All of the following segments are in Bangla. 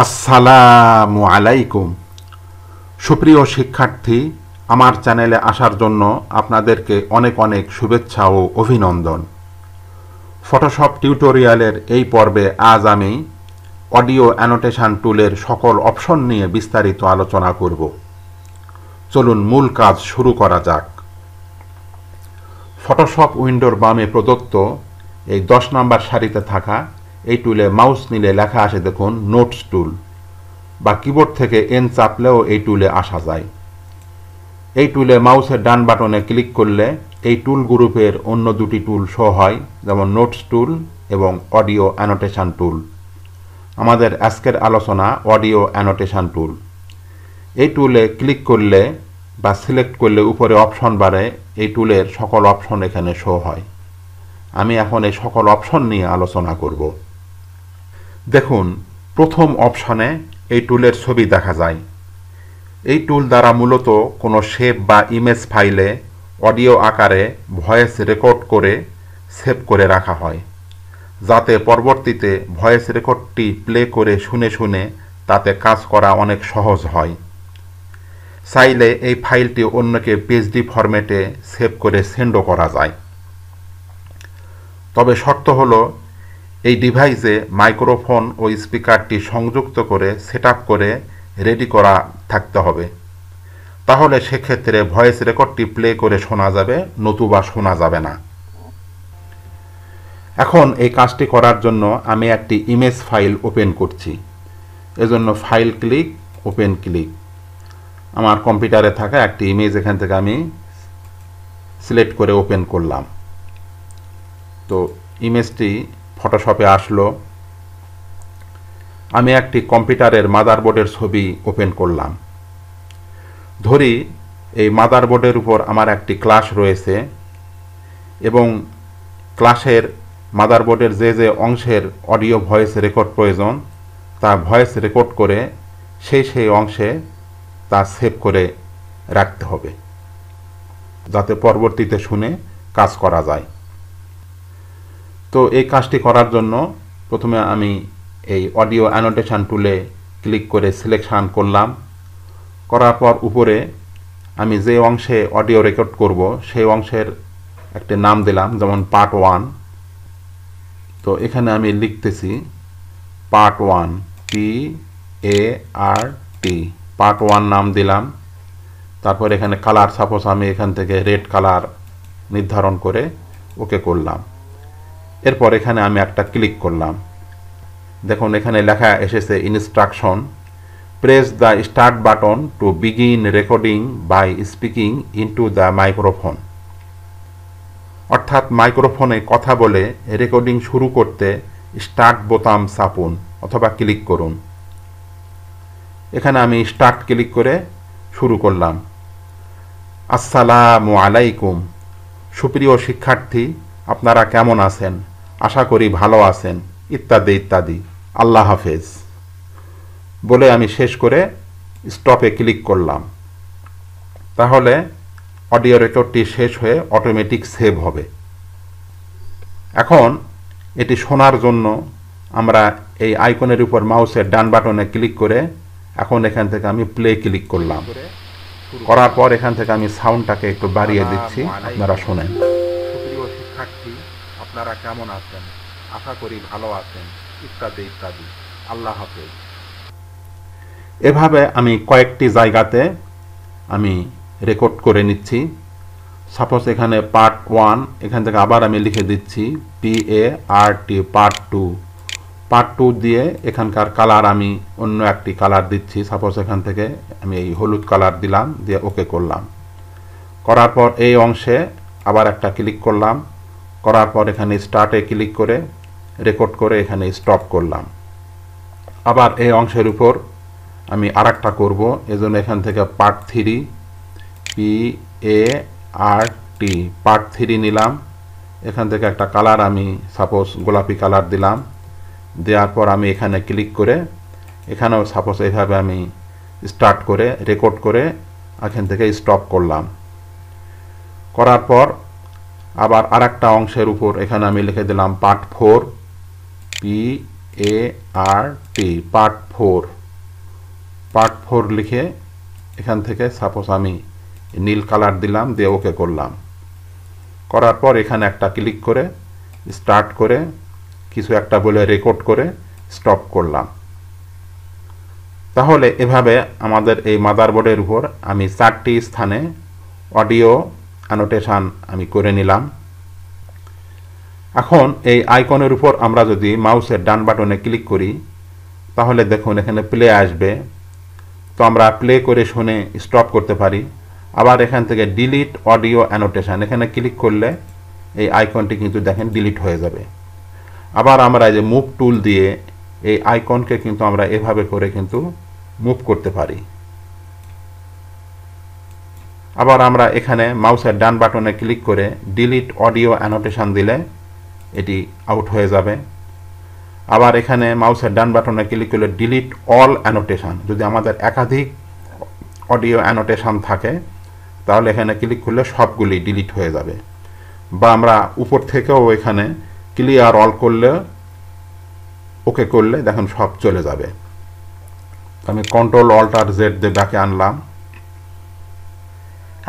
আসসালামু আলাইকুম। সুপ্রিয় শিক্ষার্থী, আমার চ্যানেলে আসার জন্য আপনাদেরকে অনেক অনেক শুভেচ্ছা ও অভিনন্দন। ফটোশপ টিউটোরিয়ালের এই পর্বে আজ আমি অডিও অ্যানোটেশন টুলের সকল অপশন নিয়ে বিস্তারিত আলোচনা করব। চলুন মূল কাজ শুরু করা যাক। ফটোশপ উইন্ডোর বামে প্রদত্ত এই 10 নম্বর সারিতে থাকা এই টুলে মাউস নিলে লেখা আসে দেখুন নোটস টুল, বা কিবোর্ড থেকে এন চাপলেও এই টুলে আসা যায়। এই টুলে মাউসের ডান বাটনে ক্লিক করলে এই টুল গ্রুপের অন্য দুটি টুল শো হয়, যেমন নোটস টুল এবং অডিও অ্যানোটেশন টুল। আমাদের আজকের আলোচনা অডিও অ্যানোটেশন টুল। এই টুলে ক্লিক করলে বা সিলেক্ট করলে উপরে অপশন বারে এই টুলের সকল অপশন এখানে শো হয়। আমি এখন এই সকল অপশন নিয়ে আলোচনা করব। দেখুন, প্রথম অপশনে এই টুলের ছবি দেখা যায়। এই টুল দ্বারা মূলত কোনো শেপ বা ইমেজ ফাইলে অডিও আকারে ভয়েস রেকর্ড করে সেভ করে রাখা হয়, যাতে পরবর্তীতে ভয়েস রেকর্ডটি প্লে করে শুনে শুনে তাতে কাজ করা অনেক সহজ হয়। চাইলে এই ফাইলটি অন্যকে পিএইচডি ফরম্যাটে সেভ করে সেন্ডও করা যায়। তবে শর্ত হলো এই ডিভাইসে মাইক্রোফোন ও স্পিকারটি সংযুক্ত করে সেটআপ করে রেডি করা থাকতে হবে। তাহলে সেক্ষেত্রে ভয়েস রেকর্ডটি প্লে করে শোনা যাবে, নতুবা শোনা যাবে না। এখন এই কাজটি করার জন্য আমি একটি ইমেজ ফাইল ওপেন করছি। এজন্য ফাইল ক্লিক, ওপেন ক্লিক। আমার কম্পিউটারে থাকা একটি ইমেজ এখান থেকে আমি সিলেক্ট করে ওপেন করলাম। তো ইমেজটি ফটোশপে আসলো। আমি একটি কম্পিউটারের মাদারবোর্ডের ছবি ওপেন করলাম। ধরি এই মাদারবোর্ডের উপর আমার একটি ক্লাস রয়েছে এবং ক্লাসের মাদারবোর্ডের যে যে অংশের অডিও ভয়েস রেকর্ড প্রয়োজন তা ভয়েস রেকর্ড করে সেই অংশে তা সেভ করে রাখতে হবে, যাতে পরবর্তীতে শুনে কাজ করা যায়। তো এই কাজটি করার জন্য প্রথমে আমি এই অডিও অ্যানোটেশন টুলে ক্লিক করে সিলেকশন করলাম। করার পর উপরে আমি যে অংশে অডিও রেকর্ড করব সেই অংশের একটি নাম দিলাম, যেমন পার্ট 1। তো এখানে আমি লিখতেছি পার্ট 1, PART, পার্ট 1 নাম দিলাম। তারপর এখানে কালার, সাপোজ আমি এখান থেকে রেড কালার নির্ধারণ করে ওকে করলাম। এরপর এখানে আমি একটা ক্লিক করলাম। দেখুন এখানে লেখা এসেছে instruction, press the start button to begin recording by speaking into the microphone. অর্থাৎ মাইক্রোফোনে কথা বলে রেকর্ডিং শুরু করতে স্টার্ট বোতাম চাপুন অথবা ক্লিক করুন। এখানে আমি স্টার্ট ক্লিক করে শুরু করলাম। আসসালামু আলাইকুম। সুপ্রিয় শিক্ষার্থী, আপনারা কেমন আছেন? আশা করি ভালো আছেন, ইত্যাদি ইত্যাদি। আল্লাহ হাফেজ বলে আমি শেষ করে স্টপে ক্লিক করলাম। তাহলে অডিও রেকর্ডটি শেষ হয়ে অটোমেটিক সেভ হবে। এখন এটি শোনার জন্য আমরা এই আইকনের উপর মাউসের ডান বাটনে ক্লিক করে এখন এখান থেকে আমি প্লে ক্লিক করলাম। করার পর এখান থেকে আমি সাউন্ডটাকে একটু বাড়িয়ে দিচ্ছি, আপনারা শোনেন। সুপ্রিয় শিক্ষার্থী, আপনারা কেমন আছেন? আশা করি ভালো আছেন, ইত্যাদি ইত্যাদি। আল্লাহ হাফেজ। এভাবে আমি কয়েকটি জায়গাতে আমি রেকর্ড করে নিচ্ছি। সাপোজ এখানে পার্ট 1, এখান থেকে আবার আমি লিখে দিচ্ছি PART, পার্ট 2। পার্ট 2 দিয়ে এখানকার কালার আমি অন্য একটি কালার দিচ্ছি। সাপোজ এখান থেকে আমি এই হলুদ কালার দিলাম, দিয়ে ওকে করলাম। করার পর এই অংশে আবার একটা ক্লিক করলাম। করার পর এখানে স্টার্টে ক্লিক করে রেকর্ড করে এখানে স্টপ করলাম। আবার এই অংশের উপর আমি আরেকটা করব, এজন্য এখান থেকে পার্ট 3, PART, পার্ট 3 নিলাম। এখান থেকে একটা কালার আমি সাপোজ গোলাপি কালার দিলাম। দেওয়ার পর আমি এখানে ক্লিক করে এখানেও সাপোজ এইভাবে আমি স্টার্ট করে রেকর্ড করে এখান থেকে স্টপ করলাম। করার পর আবার আরেকটা অংশের উপর এখানে আমি লিখে দিলাম পার্ট 4, পার্ট 4 লিখে এখান থেকে সাপোজ আমি নীল কালার দিলাম, দিয়ে ওকে করলাম। করার পর এখানে একটা ক্লিক করে স্টার্ট করে কিছু একটা বলে রেকর্ড করে স্টপ করলাম। তাহলে এভাবে আমাদের এই মাদারবোর্ডের উপর আমি 4টি স্থানে অডিও অ্যানোটেশন আমি করে নিলাম। এখন এই আইকনের উপর আমরা যদি মাউসের ডান বাটনে ক্লিক করি তাহলে দেখুন এখানে প্লে আসবে। তো আমরা প্লে করে শুনে স্টপ করতে পারি। আবার এখান থেকে ডিলিট অডিও অ্যানোটেশন এখানে ক্লিক করলে এই আইকনটি কিন্তু দেখেন ডিলিট হয়ে যাবে। আবার আমরা এই যে মুভ টুল দিয়ে এই আইকনকে কিন্তু আমরা এভাবে করে কিন্তু মুভ করতে পারি। আবার আমরা এখানে মাউসের ডান বাটনে ক্লিক করে ডিলিট অডিও অ্যানোটেশন দিলে এটি আউট হয়ে যাবে। আবার এখানে মাউসের ডান বাটনে ক্লিক করলে ডিলিট অল অ্যানোটেশন, যদি আমাদের একাধিক অডিও অ্যানোটেশন থাকে তাহলে এখানে ক্লিক করলে সবগুলি ডিলিট হয়ে যাবে। বা আমরা উপর থেকেও এখানে ক্লিয়ার অল করলে ওকে করলে দেখুন সব চলে যাবে। আমি কন্ট্রোল অল্টার জেড দিয়ে ব্যাকে আনলাম।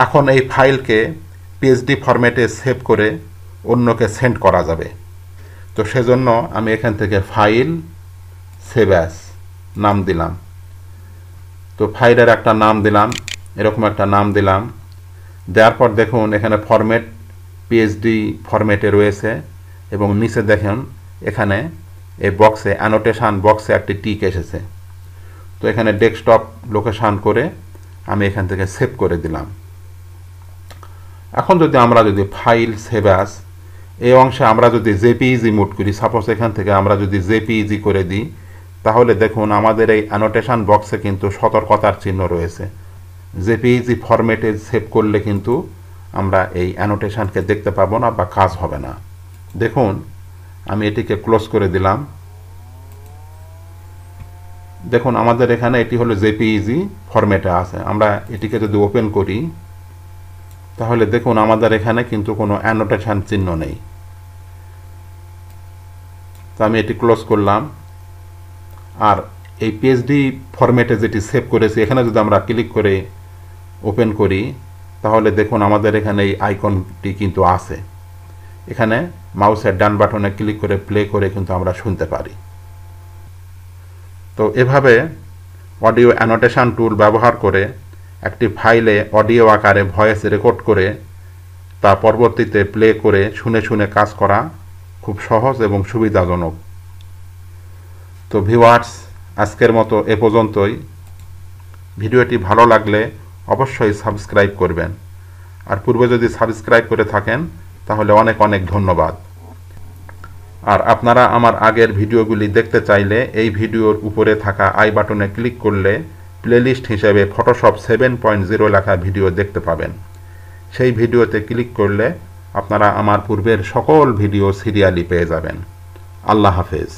এখন এই ফাইলকে পিএইচডি ফরম্যাটে সেভ করে অন্যকে সেন্ড করা যাবে। তো সেজন্য আমি এখান থেকে ফাইল সেভ অ্যাজ নাম দিলাম। তো ফাইলের একটা নাম দিলাম, এরকম একটা নাম দিলাম। দেওয়ার পর দেখুন এখানে ফরম্যাট পিএইচডি ফরম্যাটে রয়েছে এবং নিচে দেখুন এখানে এই বক্সে অ্যানোটেশন বক্সে একটি টিক এসেছে। তো এখানে ডেস্কটপ লোকেশন করে আমি এখান থেকে সেভ করে দিলাম। এখন আমরা যদি ফাইল সেভ অ্যাজ এই অংশে আমরা যদি জেপিইজি মুড করি, সাপোজ এখান থেকে আমরা যদি জেপিইজি করে দিই তাহলে দেখুন আমাদের এই অ্যানোটেশন বক্সে কিন্তু সতর্কতার চিহ্ন রয়েছে। জেপিইজি ফরম্যাটে সেভ করলে কিন্তু আমরা এই অ্যানোটেশনকে দেখতে পাবো না বা কাজ হবে না। দেখুন আমি এটিকে ক্লোজ করে দিলাম। দেখুন আমাদের এখানে এটি হলো জেপিইজি ফরম্যাটে আছে। আমরা এটিকে যদি ওপেন করি তাহলে দেখুন আমাদের এখানে কিন্তু কোনো অ্যানোটেশন চিহ্ন নেই। তো আমি এটি ক্লোজ করলাম। আর এই পিএইচডি ফরম্যাটে যেটি সেভ করেছি এখানে যদি আমরা ক্লিক করে ওপেন করি তাহলে দেখুন আমাদের এখানে এই আইকনটি কিন্তু আছে। এখানে মাউসের ডান বাটনে ক্লিক করে প্লে করে কিন্তু আমরা শুনতে পারি। তো এভাবে অডিও অ্যানোটেশন টুল ব্যবহার করে একটি ফাইলে অডিও আকারে ভয়েস রেকর্ড করে তা পরবর্তীতে প্লে করে শুনে শুনে কাজ করা খুব সহজ এবং সুবিধাজনক। তো ভিউয়ার্স, আজকের মতো এ পর্যন্তই। ভিডিওটি ভালো লাগলে অবশ্যই সাবস্ক্রাইব করবেন। আর পূর্বে যদি সাবস্ক্রাইব করে থাকেন তাহলে অনেক অনেক ধন্যবাদ। আর আপনারা আমার আগের ভিডিওগুলি দেখতে চাইলে এই ভিডিওর উপরে থাকা আই বাটনে ক্লিক করলে প্লেলিস্ট হিসেবে ফটোশপ 7.0 লেখা ভিডিও দেখতে পাবেন। সেই ভিডিওতে ক্লিক করলে আপনারা আমার পূর্বের সকল ভিডিও সিরিয়ালি পেয়ে যাবেন। আল্লাহ হাফেজ।